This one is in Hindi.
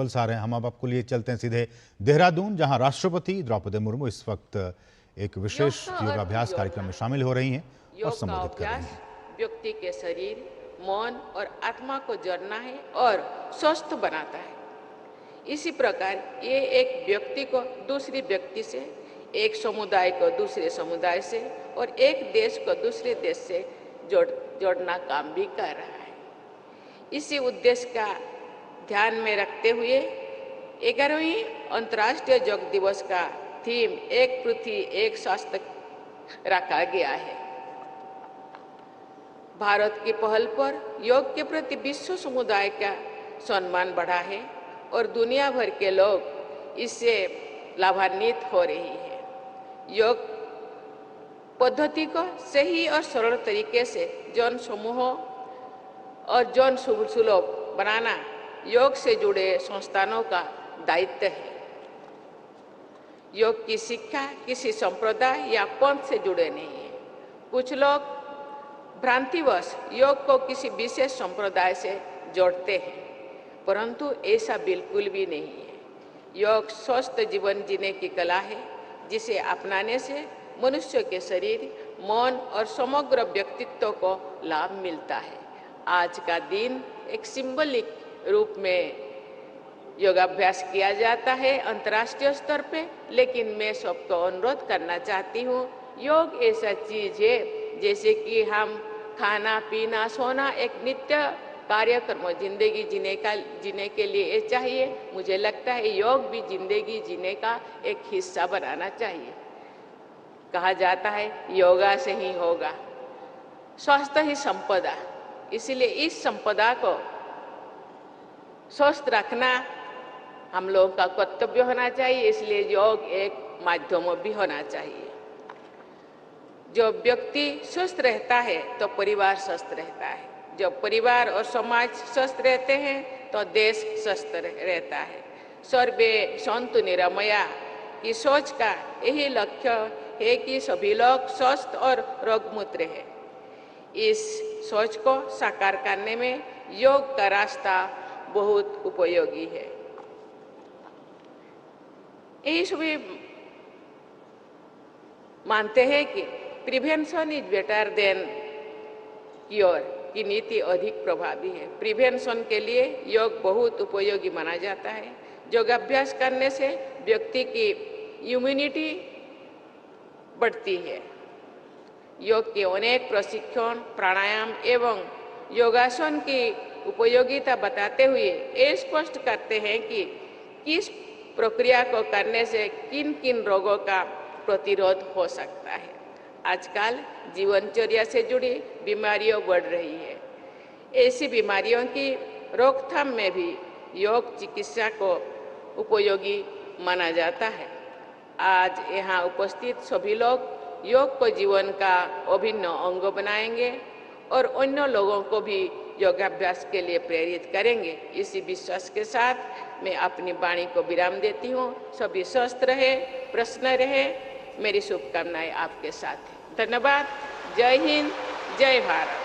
आ रहे हैं। हम अब आपको लिए चलते हैं सीधे देहरादून, जहां राष्ट्रपति द्रौपदी मुर्मू इस वक्त एक विशेष योगाभ्यास कार्यक्रम में शामिल हो रही हैं और योग का संबोधित कर रही अभ्यास हैं। व्यक्ति के शरीर, मन और आत्मा को जोड़ना है और स्वस्थ बनाता है। इसी प्रकार ये एक व्यक्ति को दूसरी व्यक्ति से, एक समुदाय को दूसरे समुदाय से और एक देश को दूसरे देश से जोड़ना काम भी कर रहा है। इसी उद्देश्य का ध्यान में रखते हुए 11वीं अंतर्राष्ट्रीय योग दिवस का थीम एक पृथ्वी एक स्वास्थ्य रखा गया है। भारत की पहल पर योग के प्रति विश्व समुदाय का सम्मान बढ़ा है और दुनिया भर के लोग इससे लाभान्वित हो रही है। योग पद्धति को सही और सरल तरीके से जन समूहों और जन सुलभ बनाना योग से जुड़े संस्थानों का दायित्व है। योग की शिक्षा किसी संप्रदाय या पंथ से जुड़े नहीं है। कुछ लोग भ्रांतिवश योग को किसी विशेष संप्रदाय से जोड़ते हैं, परंतु ऐसा बिल्कुल भी नहीं है। योग स्वस्थ जीवन जीने की कला है, जिसे अपनाने से मनुष्य के शरीर, मन और समग्र व्यक्तित्व को लाभ मिलता है। आज का दिन एक सिंबलिक रूप में योगाभ्यास किया जाता है अंतर्राष्ट्रीय स्तर पे, लेकिन मैं सबको अनुरोध करना चाहती हूँ, योग ऐसा चीज है जैसे कि हम खाना पीना सोना एक नित्य कार्यक्रम जिंदगी जीने के लिए चाहिए। मुझे लगता है योग भी जिंदगी जीने का एक हिस्सा बनाना चाहिए। कहा जाता है योगा से ही होगा, स्वास्थ्य ही संपदा। इसलिए इस संपदा को स्वस्थ रखना हम लोगों का कर्तव्य होना चाहिए। इसलिए योग एक माध्यम भी होना चाहिए। जो व्यक्ति स्वस्थ रहता है तो परिवार स्वस्थ रहता है। जब परिवार और समाज स्वस्थ रहते हैं तो देश स्वस्थ रहता है। सर्वे सन्तु निरामया की सोच का यही लक्ष्य है कि सभी लोग स्वस्थ और रोगमुक्त रहे। इस सोच को साकार करने में योग का रास्ता बहुत उपयोगी है। यही सभी मानते हैं कि prevention is better than cure की नीति अधिक प्रभावी है। प्रिवेंशन के लिए योग बहुत उपयोगी माना जाता है। योगाभ्यास करने से व्यक्ति की इम्यूनिटी बढ़ती है। योग के अनेक प्रशिक्षण, प्राणायाम एवं योगासन की उपयोगिता बताते हुए ये स्पष्ट करते हैं कि किस प्रक्रिया को करने से किन किन रोगों का प्रतिरोध हो सकता है। आजकल जीवनचर्या से जुड़ी बीमारियां बढ़ रही है। ऐसी बीमारियों की रोकथाम में भी योग चिकित्सा को उपयोगी माना जाता है। आज यहाँ उपस्थित सभी लोग योग को जीवन का अभिन्न अंग बनाएंगे और अन्य लोगों को भी योगाभ्यास के लिए प्रेरित करेंगे। इसी विश्वास के साथ मैं अपनी वाणी को विराम देती हूँ। सभी स्वस्थ रहे, प्रसन्न रहे। मेरी शुभकामनाएं आपके साथ हैं। धन्यवाद। जय हिंद, जय भारत।